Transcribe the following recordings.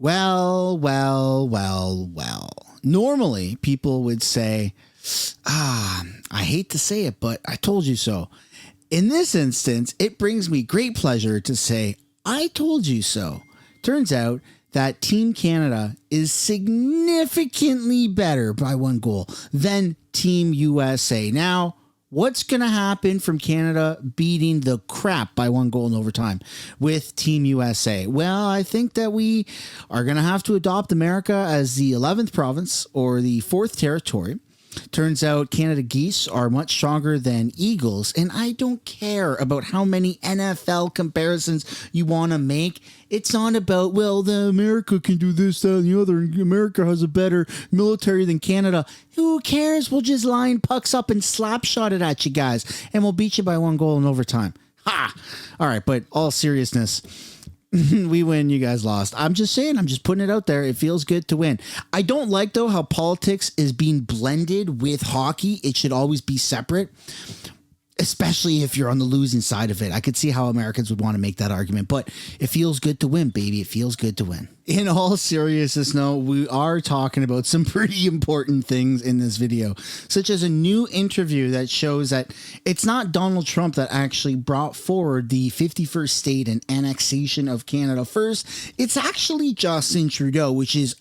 Well. Normally, people would say, I hate to say it, but I told you so. In this instance, it brings me great pleasure to say, I told you so. Turns out that Team Canada is significantly better by 1 goal than Team USA. Now, what's going to happen from Canada beating the crap by 1 goal in overtime with Team USA? Well, I think that we are going to have to adopt America as the 11th province or the 4th territory. Turns out Canada Geese are much stronger than Eagles, and I don't care about how many NFL comparisons you want to make. It's not about, well, the America can do this, that, and the other. America has a better military than Canada. Who cares? We'll just line pucks up and slap shot it at you guys, and we'll beat you by 1 goal in overtime. Ha! All right, but all seriousness, we win, you guys lost. I'm just saying, I'm just putting it out there. It feels good to win. I don't like, though, how politics is being blended with hockey. It should always be separate, especially if you're on the losing side of it. I could see how Americans would want to make that argument, but it feels good to win, baby. It feels good to win. In all seriousness, no, we are talking about some pretty important things in this video, such as a new interview that shows that it's not Donald Trump that actually brought forward the 51st state and annexation of Canada first. It's actually Justin Trudeau, which is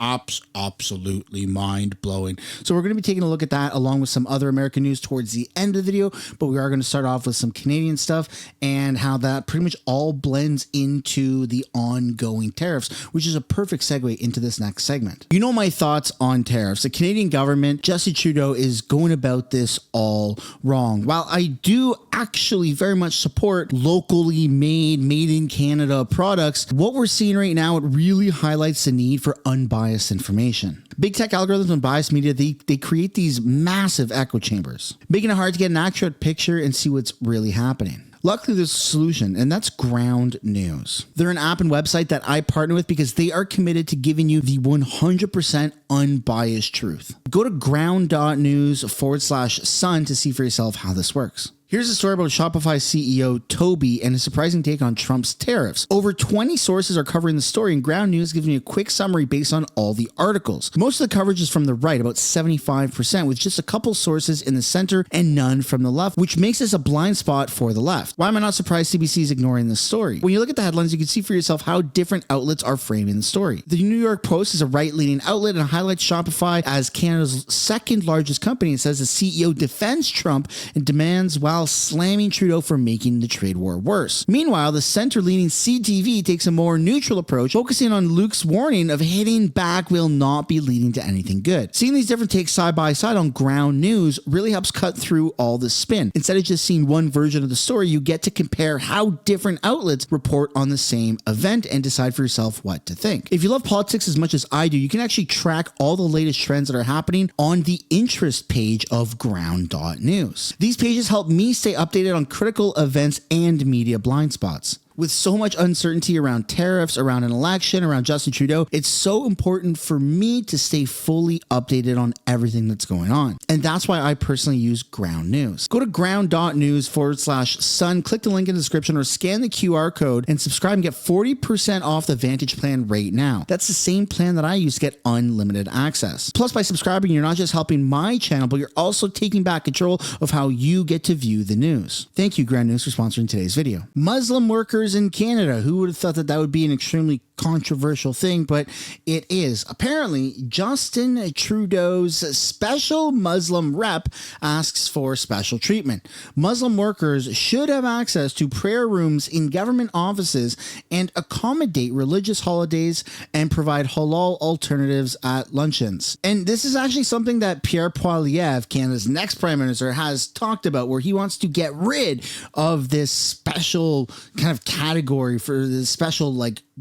absolutely mind-blowing. So we're going to be taking a look at that along with some other American news towards the end of the video, but we are going to start off with some Canadian stuff and how that pretty much all blends into the ongoing tariffs, which is a perfect segue into this next segment. You know my thoughts on tariffs. The Canadian government, Justin Trudeau, is going about this all wrong. While I do actually very much support locally made in Canada products, what we're seeing right now, it really highlights the need for unbiased information. Big tech algorithms and biased media, they create these massive echo chambers, making it hard to get an accurate picture and see what's really happening. Luckily, there's a solution, and that's Ground News. They're an app and website that I partner with because they are committed to giving you the 100% unbiased truth. Go to ground.news/sun to see for yourself how this works. Here's a story about Shopify CEO Toby and his surprising take on Trump's tariffs. Over 20 sources are covering the story, and Ground News gives me a quick summary based on all the articles. Most of the coverage is from the right, about 75%, with just a couple sources in the center and none from the left, which makes this a blind spot for the left. Why am I not surprised CBC is ignoring this story? When you look at the headlines, you can see for yourself how different outlets are framing the story. The New York Post is a right-leaning outlet and highlights Shopify as Canada's second largest company. It says the CEO defends Trump and demands while slamming Trudeau for making the trade war worse. Meanwhile, the center-leaning CTV takes a more neutral approach, focusing on Luke's warning of hitting back will not be leading to anything good. Seeing these different takes side by side on Ground News really helps cut through all the spin. Instead of just seeing one version of the story, you get to compare how different outlets report on the same event and decide for yourself what to think. If you love politics as much as I do, you can actually track all the latest trends that are happening on the interest page of Ground.News. These pages help me stay updated on critical events and media blind spots. With so much uncertainty around tariffs, around an election, around Justin Trudeau, it's so important for me to stay fully updated on everything that's going on. And that's why I personally use Ground News. Go to ground.news/sun, click the link in the description or scan the QR code and subscribe and get 40% off the Vantage plan right now. That's the same plan that I use to get unlimited access. Plus, by subscribing, you're not just helping my channel, but you're also taking back control of how you get to view the news. Thank you, Ground News, for sponsoring today's video. Muslim workers in Canada. Who would have thought that that would be an extremely controversial thing, but it is. Apparently, Justin Trudeau's special Muslim rep asks for special treatment. Muslim workers should have access to prayer rooms in government offices and accommodate religious holidays and provide halal alternatives at luncheons. And this is actually something that Pierre Poilievre, Canada's next prime minister, has talked about, where he wants to get rid of this special kind of category for this special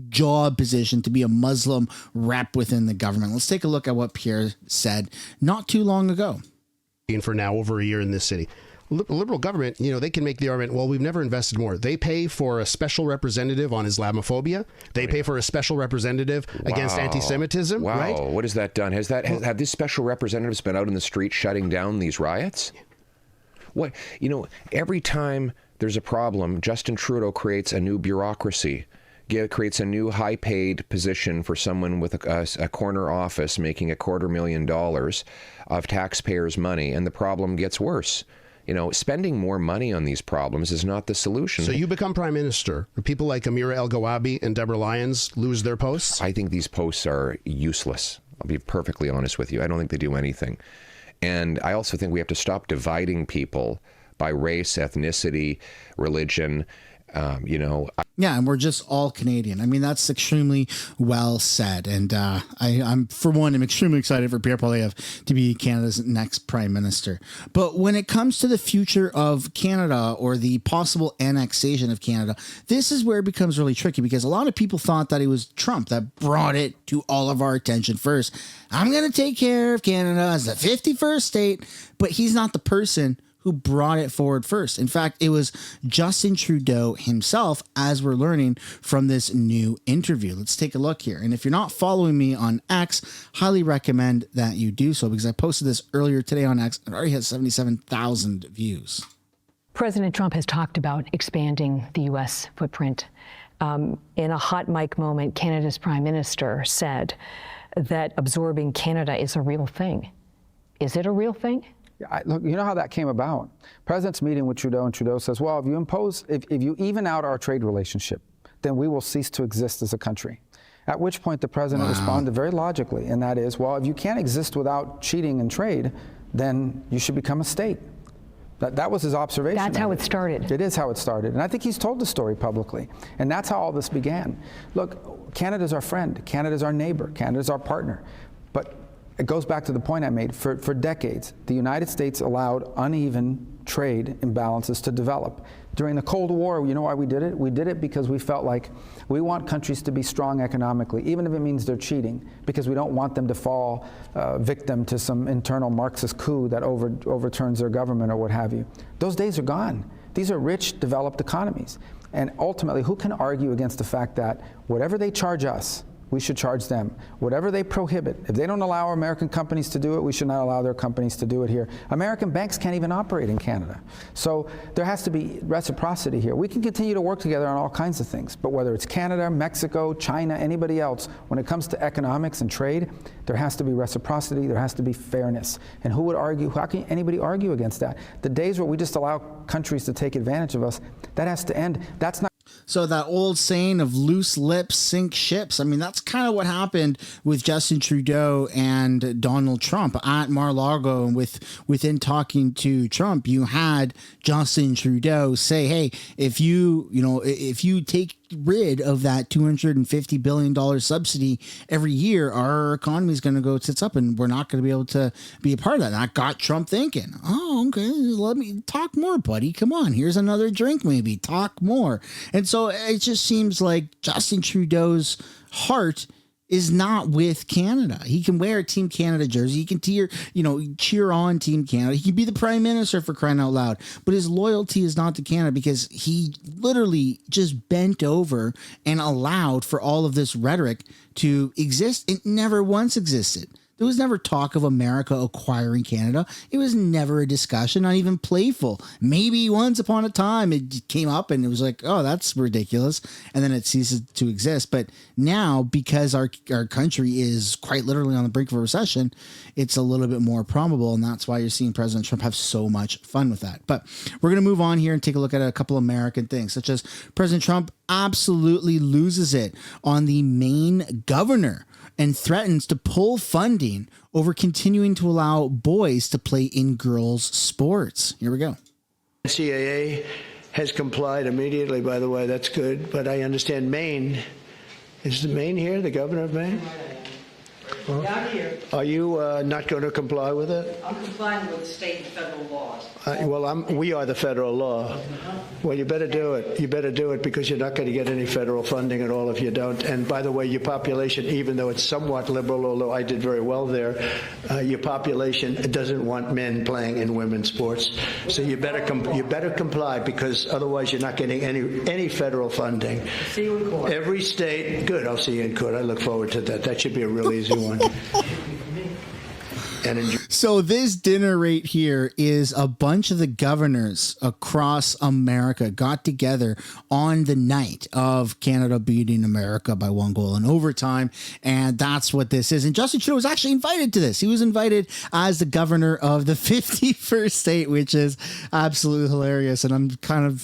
job position to be a Muslim rep within the government. Let's take a look at what Pierre said not too long ago. For now over a year in this city. Liberal government, they can make the argument, well, we've never invested more. They pay for a special representative on Islamophobia. They pay for a special representative against anti-Semitism. Wow. Right? What has that done? Have these special representatives been out in the street shutting down these riots? What, every time there's a problem, Justin Trudeau creates a new bureaucracy. creates a new high-paid position for someone with a corner office making $250,000 of taxpayers' money, and the problem gets worse. You know, spending more money on these problems is not the solution. So you become prime minister. People like Amira El-Gawabi and Deborah Lyons lose their posts? I think these posts are useless. I'll be perfectly honest with you. I don't think they do anything. And I also think we have to stop dividing people by race, ethnicity, religion. Yeah, and we're just all Canadian. I mean, that's extremely well said. And I'm, for one, I'm extremely excited for Pierre Poilievre to be Canada's next prime minister. But when it comes to the future of Canada or the possible annexation of Canada, this is where it becomes really tricky, because a lot of people thought that it was Trump that brought it to all of our attention first. I'm going to take care of Canada as the 51st state, but he's not the person who brought it forward first. In fact, it was Justin Trudeau himself, as we're learning from this new interview. Let's take a look here. And if you're not following me on X, highly recommend that you do so, because I posted this earlier today on X and it already has 77,000 views. President Trump has talked about expanding the U.S. footprint. In a hot mic moment, Canada's prime minister said that absorbing Canada is a real thing. Is it a real thing? Look, you know how that came about? President's meeting with Trudeau, and Trudeau says, well, if you even out our trade relationship, then we will cease to exist as a country. At which point the president responded very logically, and that is, well, if you can't exist without cheating in trade, then you should become a state. That was his observation. That's how it started. It is how it started. And I think he's told the story publicly. And that's how all this began. Look, Canada's our friend. Canada's our neighbor. Canada's our partner. But it goes back to the point I made. For decades, the United States allowed uneven trade imbalances to develop. During the Cold War, you know why we did it? We did it because we felt like we want countries to be strong economically, even if it means they're cheating, because we don't want them to fall victim to some internal Marxist coup that overturns their government or what have you. Those days are gone. These are rich, developed economies. And ultimately, who can argue against the fact that whatever they charge us, we should charge them. Whatever they prohibit, if they don't allow American companies to do it, we should not allow their companies to do it here. American banks can't even operate in Canada. So there has to be reciprocity here. We can continue to work together on all kinds of things, but whether it's Canada, Mexico, China, anybody else, when it comes to economics and trade, there has to be reciprocity, there has to be fairness. And who would argue, how can anybody argue against that? The days where we just allow countries to take advantage of us, that has to end. That's not. So that old saying of loose lips sink ships. I mean, that's kind of what happened with Justin Trudeau and Donald Trump at Mar-a-Lago. And within talking to Trump, you had Justin Trudeau say, hey, if you take rid of that $250 billion subsidy every year, our economy is going to go tits up and we're not going to be able to be a part of that. And that got Trump thinking, oh, okay, let me talk more, buddy. Come on, here's another drink, maybe talk more. And so it just seems like Justin Trudeau's heart is not with Canada. He can wear a Team Canada jersey. He can cheer on Team Canada. He can be the prime minister, for crying out loud. But his loyalty is not to Canada, because he literally just bent over and allowed for all of this rhetoric to exist. It never once existed. There was never talk of America acquiring Canada. It was never a discussion, not even playful. Maybe once upon a time it came up and it was like, oh, that's ridiculous. And then it ceases to exist. But now, because our country is quite literally on the brink of a recession, it's a little bit more probable. And that's why you're seeing President Trump have so much fun with that. But we're going to move on here and take a look at a couple American things, such as President Trump absolutely loses it on the Maine governor and threatens to pull funding over continuing to allow boys to play in girls' sports. Here we go. NCAA has complied immediately, by the way. That's good. But I understand Maine. Is the Maine here, the governor of Maine? Well, down here. Are you not going to comply with it? I'm complying with state and federal laws. We are the federal law. Well, you better do it. You better do it, because you're not going to get any federal funding at all if you don't. And by the way, your population, even though it's somewhat liberal, although I did very well there, your population doesn't want men playing in women's sports. So you better comply, because otherwise you're not getting any federal funding. See you in court. Every state, good. I'll see you in court. I look forward to that. That should be a real easy one. and enjoy. So this dinner right here is a bunch of the governors across America got together on the night of Canada beating America by 1 goal in overtime. And that's what this is. And Justin Trudeau was actually invited to this. He was invited as the governor of the 51st state, which is absolutely hilarious. And I'm kind of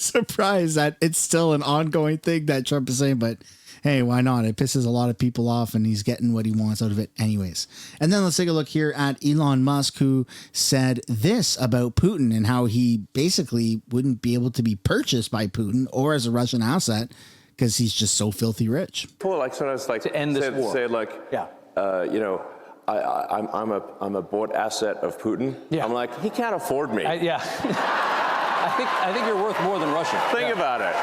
surprised that it's still an ongoing thing that Trump is saying, but hey, why not? It pisses a lot of people off and he's getting what he wants out of it anyways. And then let's take a look here at Elon Musk, who said this about Putin and how he basically wouldn't be able to be purchased by Putin or as a Russian asset because he's just so filthy rich. Well, like sometimes, like to end this war. Say like, you know, I'm a bought asset of Putin. Yeah. I'm like, he can't afford me. I think you're worth more than Russia. Think about it.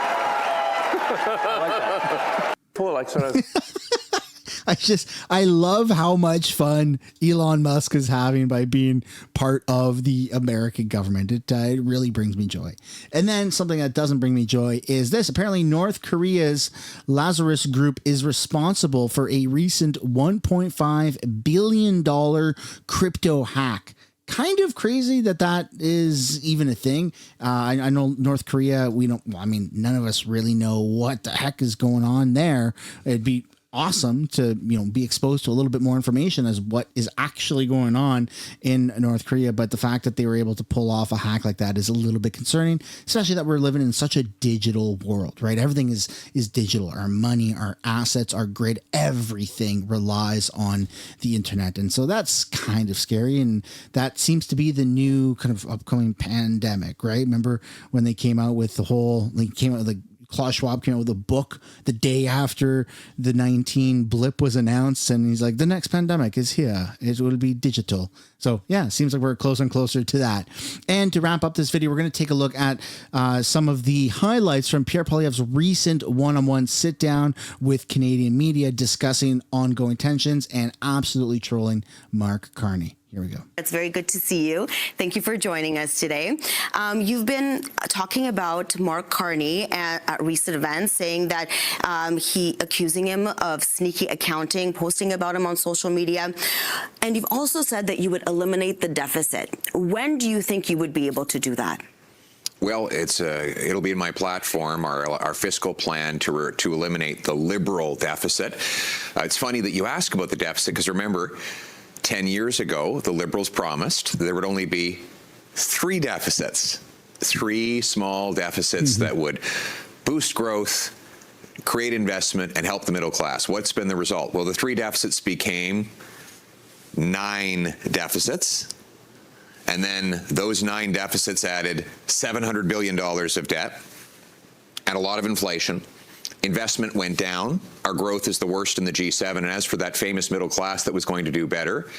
I like that. Well, like sometimes. I love how much fun Elon Musk is having by being part of the American government. It really brings me joy. And then something that doesn't bring me joy is this. Apparently, North Korea's Lazarus Group is responsible for a recent $1.5 billion crypto hack. Kind of crazy that is even a thing. I know North Korea, none of us really know what the heck is going on there. It'd be awesome to, be exposed to a little bit more information as what is actually going on in North Korea. But the fact that they were able to pull off a hack like that is a little bit concerning, especially that we're living in such a digital world, right? Everything is digital. Our money, our assets, our grid, everything relies on the internet. And so that's kind of scary. And that seems to be the new kind of upcoming pandemic, right? Remember when they came out with Klaus Schwab came out with a book the day after the 19 blip was announced. And he's like, the next pandemic is here. It will be digital. So yeah, seems like we're closer and closer to that. And to wrap up this video, we're going to take a look at some of the highlights from Pierre Poilievre's recent one-on-one sit down with Canadian media discussing ongoing tensions and absolutely trolling Mark Carney. Here we go. It's very good to see you. Thank you for joining us today. You've been talking about Mark Carney at recent events, saying that he accusing him of sneaky accounting, posting about him on social media. And you've also said that you would eliminate the deficit. When do you think you would be able to do that? Well, it'll be in my platform, our fiscal plan to eliminate the Liberal deficit. It's funny that you ask about the deficit, because remember, 10 years ago, the Liberals promised there would only be 3 deficits, 3 small deficits that would boost growth, create investment, and help the middle class. What's been the result? Well, the 3 deficits became 9 deficits. And then those 9 deficits added $700 billion of debt and a lot of inflation. Investment went down. Our growth is the worst in the G7. And as for that famous middle class that was going to do better,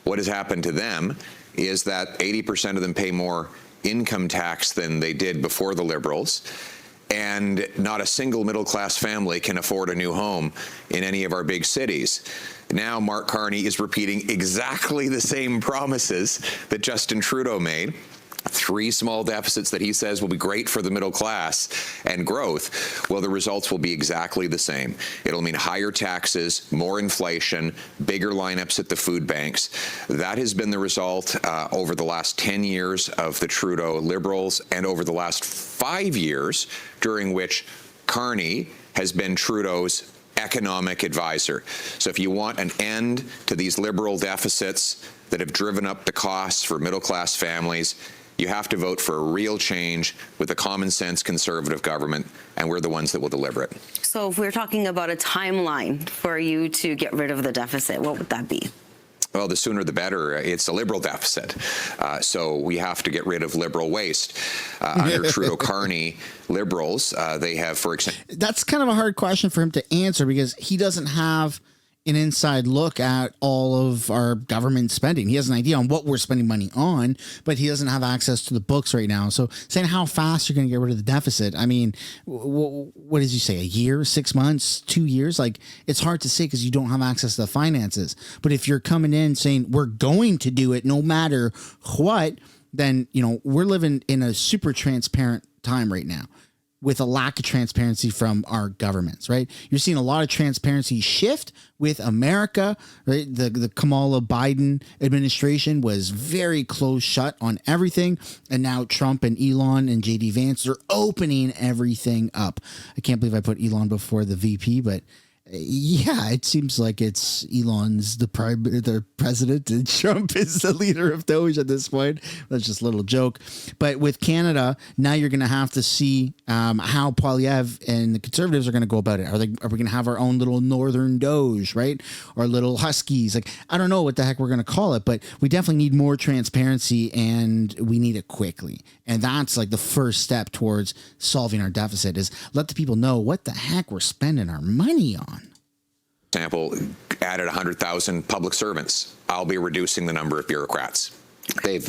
what has happened to them is that 80% of them pay more income tax than they did before the Liberals. And not a single middle class family can afford a new home in any of our big cities. Now Mark Carney is repeating exactly the same promises that Justin Trudeau made. 3 small deficits that he says will be great for the middle class and growth. Well, the results will be exactly the same. It'll mean higher taxes, more inflation, bigger lineups at the food banks. That has been the result over the last 10 years of the Trudeau Liberals, and over the last 5 years during which Carney has been Trudeau's economic advisor. So if you want an end to these Liberal deficits that have driven up the costs for middle-class families, you have to vote for a real change with a common-sense Conservative government, and we're the ones that will deliver it. So if we're talking about a timeline for you to get rid of the deficit, what would that be? Well, the sooner the better. It's a Liberal deficit. So we have to get rid of Liberal waste. Under Trudeau-Carney Liberals, they have, for example... That's kind of a hard question for him to answer because he doesn't have an inside look at all of our government spending. He has an idea on what we're spending money on, but he doesn't have access to the books right now. So saying how fast you're going to get rid of the deficit, I mean, what did you say? A year, 6 months, 2 years? Like, it's hard to say because you don't have access to the finances. But if you're coming in saying we're going to do it no matter what, then, we're living in a super transparent time right now. with a lack of transparency from our governments, right? You're seeing a lot of transparency shift with America, right? The Kamala Biden administration was very close shut on everything. And now Trump and Elon and JD Vance are opening everything up. I can't believe I put Elon before the VP, but yeah, it seems like it's Elon's the president and Trump is the leader of Doge at this point. That's just a little joke. But with Canada, now you're going to have to see how Poilievre and the Conservatives are going to go about it. Are we going to have our own little Northern Doge, right? Or little Huskies? Like, I don't know what the heck we're going to call it, but we definitely need more transparency and we need it quickly. And that's like the first step towards solving our deficit is let the people know what the heck we're spending our money on. Example, added 100,000 public servants. I'll be reducing the number of bureaucrats. They've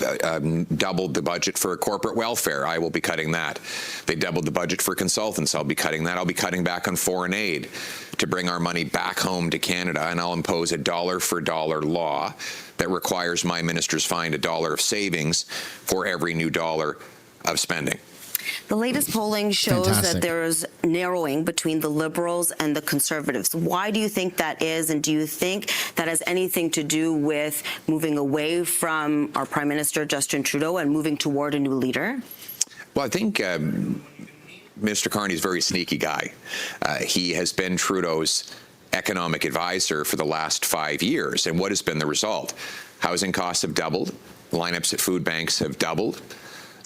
doubled the budget for corporate welfare. I will be cutting that. They doubled the budget for consultants. I'll be cutting that. I'll be cutting back on foreign aid to bring our money back home to Canada, and I'll impose a dollar-for-dollar law that requires my ministers find $1 of savings for every new dollar of spending. The latest polling shows Fantastic. that there is narrowing between the Liberals and the Conservatives. Why do you think that is, and do you think that has anything to do with moving away from our Prime Minister, Justin Trudeau, and moving toward a new leader? Well, I think Mr. Carney is a very sneaky guy. He has been Trudeau's economic advisor for the last 5 years, and what has been the result? Housing costs have doubled. Lineups at food banks have doubled.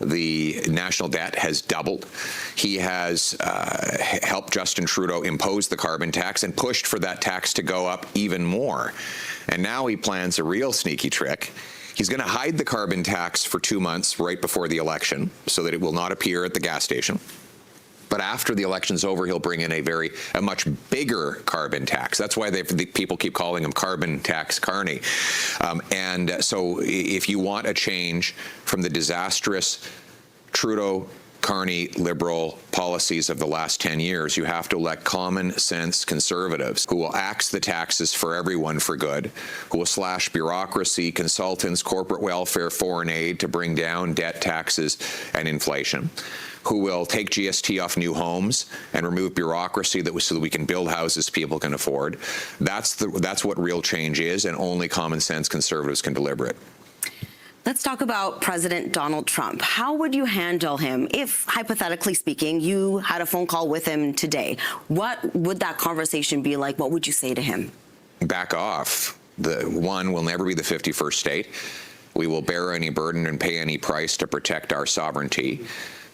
The national debt has doubled. He has helped Justin Trudeau impose the carbon tax and pushed for that tax to go up even more. And now he plans a real sneaky trick. He's going to hide the carbon tax for 2 months right before the election so that it will not appear at the gas station. But after the election's over, he'll bring in a much bigger carbon tax. That's why the people keep calling him Carbon Tax Carney. And so if you want a change from the disastrous Trudeau, Carney, Liberal policies of the last 10 years, you have to elect common sense Conservatives who will axe the taxes for everyone for good, who will slash bureaucracy, consultants, corporate welfare, foreign aid to bring down debt, taxes, and inflation, who will take GST off new homes and remove bureaucracy so that we can build houses people can afford. That's what real change is, and only common sense Conservatives can deliver it. Let's talk about President Donald Trump. How would you handle him if, hypothetically speaking, you had a phone call with him today? What would that conversation be like? What would you say to him? Back off. One, we'll never be the 51st state. We will bear any burden and pay any price to protect our sovereignty.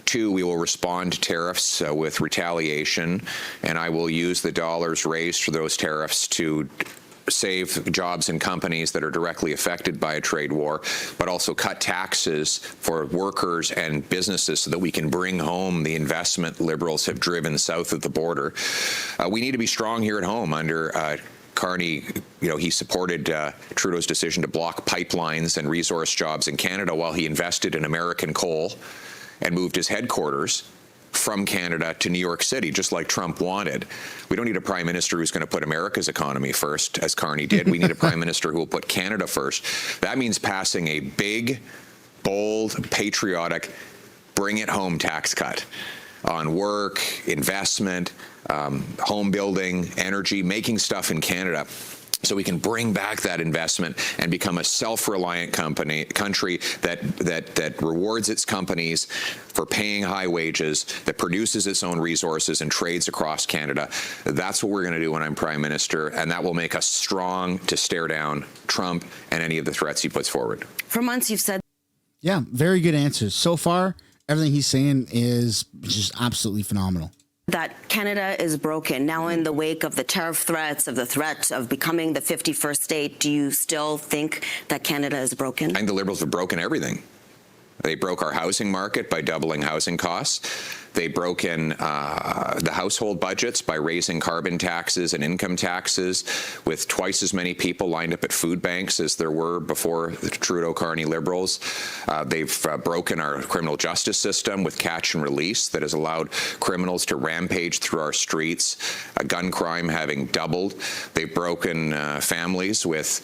2, we will respond to tariffs with retaliation, and I will use the dollars raised for those tariffs to save jobs in companies that are directly affected by a trade war, but also cut taxes for workers and businesses so that we can bring home the investment Liberals have driven south of the border. We need to be strong here at home. Under Carney, he supported Trudeau's decision to block pipelines and resource jobs in Canada while he invested in American coal and moved his headquarters from Canada to New York City, just like Trump wanted. We don't need a prime minister who's going to put America's economy first, as Carney did. We need a prime minister who will put Canada first. That means passing a big, bold, patriotic, bring-it-home tax cut on work, investment, home building, energy, making stuff in Canada, so we can bring back that investment and become a self-reliant country that rewards its companies for paying high wages, that produces its own resources and trades across Canada. That's what we're going to do when I'm Prime Minister, and that will make us strong to stare down Trump and any of the threats he puts forward. For months, you've said... Yeah, very good answers. So far, everything he's saying is just absolutely phenomenal. That Canada is broken. Now, in the wake of the tariff threats, of the threat of becoming the 51st state, do you still think that Canada is broken? I think the Liberals have broken everything. They broke our housing market by doubling housing costs. They broke in the household budgets by raising carbon taxes and income taxes, with twice as many people lined up at food banks as there were before the Trudeau-Carney Liberals. They've broken our criminal justice system with catch and release that has allowed criminals to rampage through our streets, gun crime having doubled. They've broken families with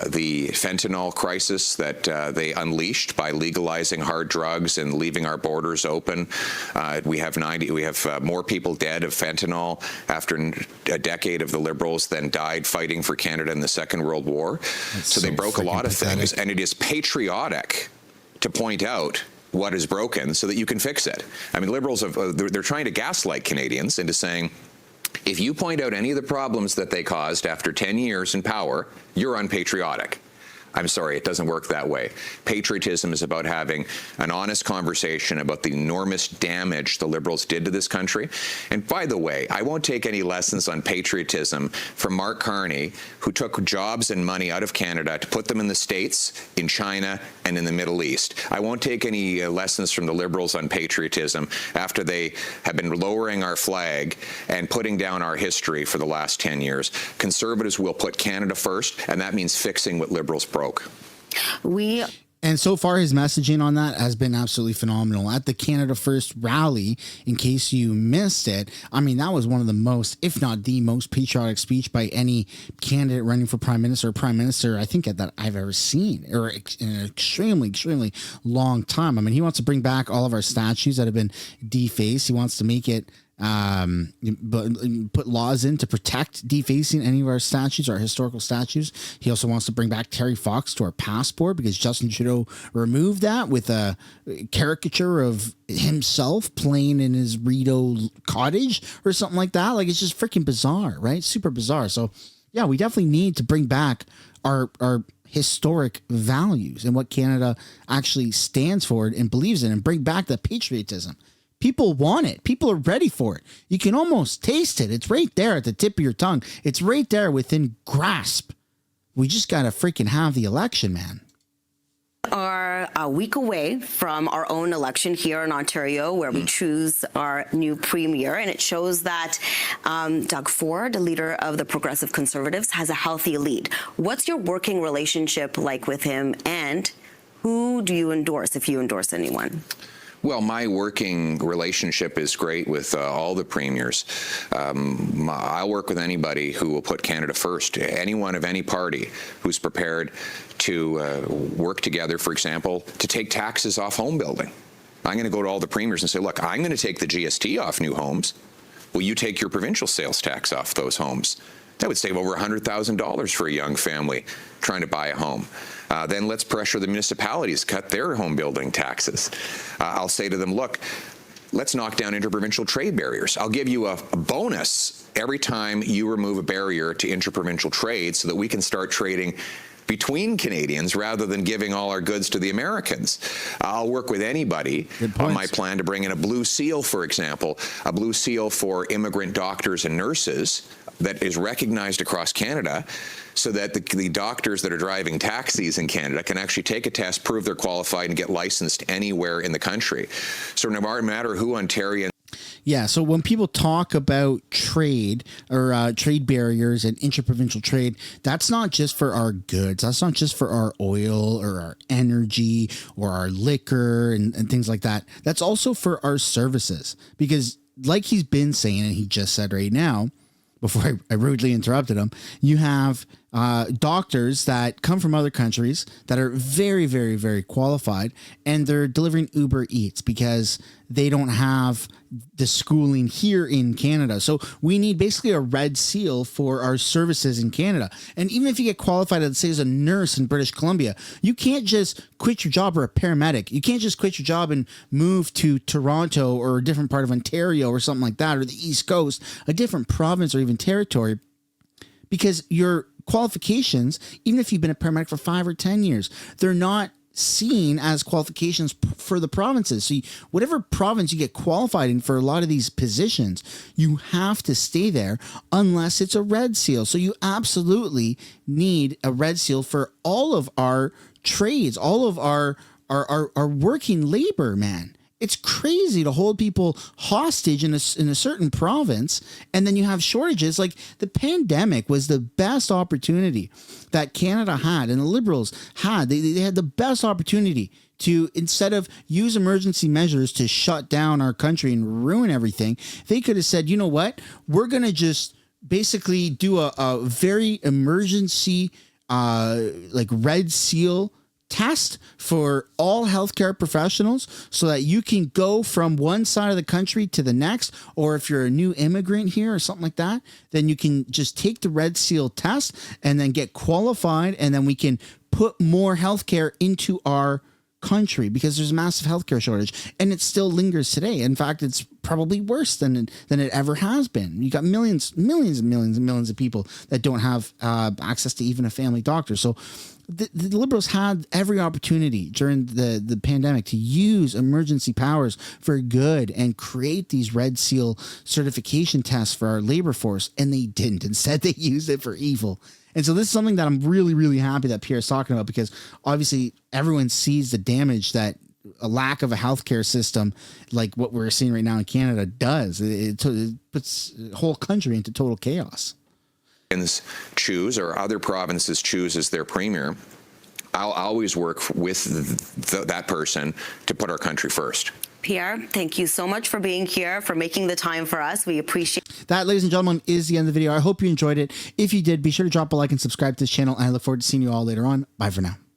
the fentanyl crisis that they unleashed by legalizing hard drugs and leaving our borders open. We have more people dead of fentanyl after a decade of the Liberals than died fighting for Canada in the Second World War. So they broke a lot of things, and it is patriotic to point out what is broken so that you can fix it. I mean, Liberals, they're trying to gaslight Canadians into saying, if you point out any of the problems that they caused after 10 years in power, you're unpatriotic. I'm sorry, it doesn't work that way. Patriotism is about having an honest conversation about the enormous damage the Liberals did to this country. And by the way, I won't take any lessons on patriotism from Mark Carney, who took jobs and money out of Canada to put them in the States, in China, and in the Middle East. I won't take any lessons from the Liberals on patriotism after they have been lowering our flag and putting down our history for the last 10 years. Conservatives will put Canada first, and that means fixing what Liberals broke. And so far, his messaging on that has been absolutely phenomenal. At the Canada First rally, in case you missed it, I mean, that was one of the most, if not the most patriotic speech by any candidate running for prime minister or prime minister, I think, that I've ever seen, or in an extremely, extremely long time. I mean, he wants to bring back all of our statues that have been defaced. He wants to make it put laws in to protect defacing any of our statues, our historical statues. He also wants to bring back Terry Fox to our passport because Justin Trudeau removed that with a caricature of himself playing in his Rideau cottage or something like that. Like, it's just freaking bizarre, right? Super bizarre. So yeah, we definitely need to bring back our historic values and what Canada actually stands for and believes in, and bring back the patriotism. People want it. People are ready for it. You can almost taste it. It's right there at the tip of your tongue. It's right there within grasp. We just got to freaking have the election, man. Are a week away from our own election here in Ontario, where we choose our new premier, and it shows that Doug Ford, the leader of the Progressive Conservatives, has a healthy lead. What's your working relationship like with him, and who do you endorse, if you endorse anyone? Well, my working relationship is great with all the premiers. I'll work with anybody who will put Canada first. Anyone of any party who's prepared to work together, for example, to take taxes off home building. I'm going to go to all the premiers and say, look, I'm going to take the GST off new homes. Will you take your provincial sales tax off those homes? That would save over $100,000 for a young family trying to buy a home. Then let's pressure the municipalities to cut their home building taxes. I'll say to them, look, let's knock down interprovincial trade barriers. I'll give you a bonus every time you remove a barrier to interprovincial trade so that we can start trading between Canadians rather than giving all our goods to the Americans. I'll work with anybody on my plan to bring in a blue seal, for example, a blue seal for immigrant doctors and nurses that is recognized across Canada, so that the doctors that are driving taxis in Canada can actually take a test, prove they're qualified, and get licensed anywhere in the country. So no matter who Ontarians. Yeah, so when people talk about trade or trade barriers and interprovincial trade, that's not just for our goods. That's not just for our oil or our energy or our liquor and things like that. That's also for our services. Because like he's been saying, and he just said right now, before I rudely interrupted him, you have doctors that come from other countries that are very, very, very qualified, and they're delivering Uber Eats because they don't have the schooling here in Canada. So we need basically a red seal for our services in Canada. And even if you get qualified, let's say, as a nurse in British Columbia, you can't just quit your job, or a paramedic. You can't just quit your job and move to Toronto or a different part of Ontario or something like that, or the East Coast, a different province or even territory, because your qualifications, even if you've been a paramedic for 5 or 10 years, they're not seen as qualifications for the provinces. So whatever province you get qualified in for a lot of these positions, you have to stay there unless it's a red seal. So you absolutely need a red seal for all of our trades, all of our working labor, man. It's crazy to hold people hostage in a certain province, and then you have shortages. Like, the pandemic was the best opportunity that Canada had, and the Liberals had. They had the best opportunity to, instead of use emergency measures to shut down our country and ruin everything, they could have said, you know what, we're going to just basically do a very emergency, like, red seal test for all healthcare professionals so that you can go from one side of the country to the next, or if you're a new immigrant here or something like that, then you can just take the Red Seal test and then get qualified, and then we can put more healthcare into our country, because there's a massive healthcare shortage, and it still lingers today. In fact, it's probably worse than it ever has been. You got millions of people that don't have access to even a family doctor. So the Liberals had every opportunity during the pandemic to use emergency powers for good and create these Red Seal certification tests for our labor force, and they didn't. Instead, they used it for evil. And so this is something that I'm really, really happy that Pierre's talking about, because obviously everyone sees the damage that a lack of a healthcare system like what we're seeing right now in Canada does. It puts the whole country into total chaos. Choose, or other provinces choose as their premier, I'll always work with that person to put our country first. Pierre, thank you so much for being here, for making the time for us. We appreciate that. Ladies and gentlemen, is the end of the video. I hope you enjoyed it. If you did, be sure to drop a like and subscribe to this channel, and I look forward to seeing you all later on. Bye for now.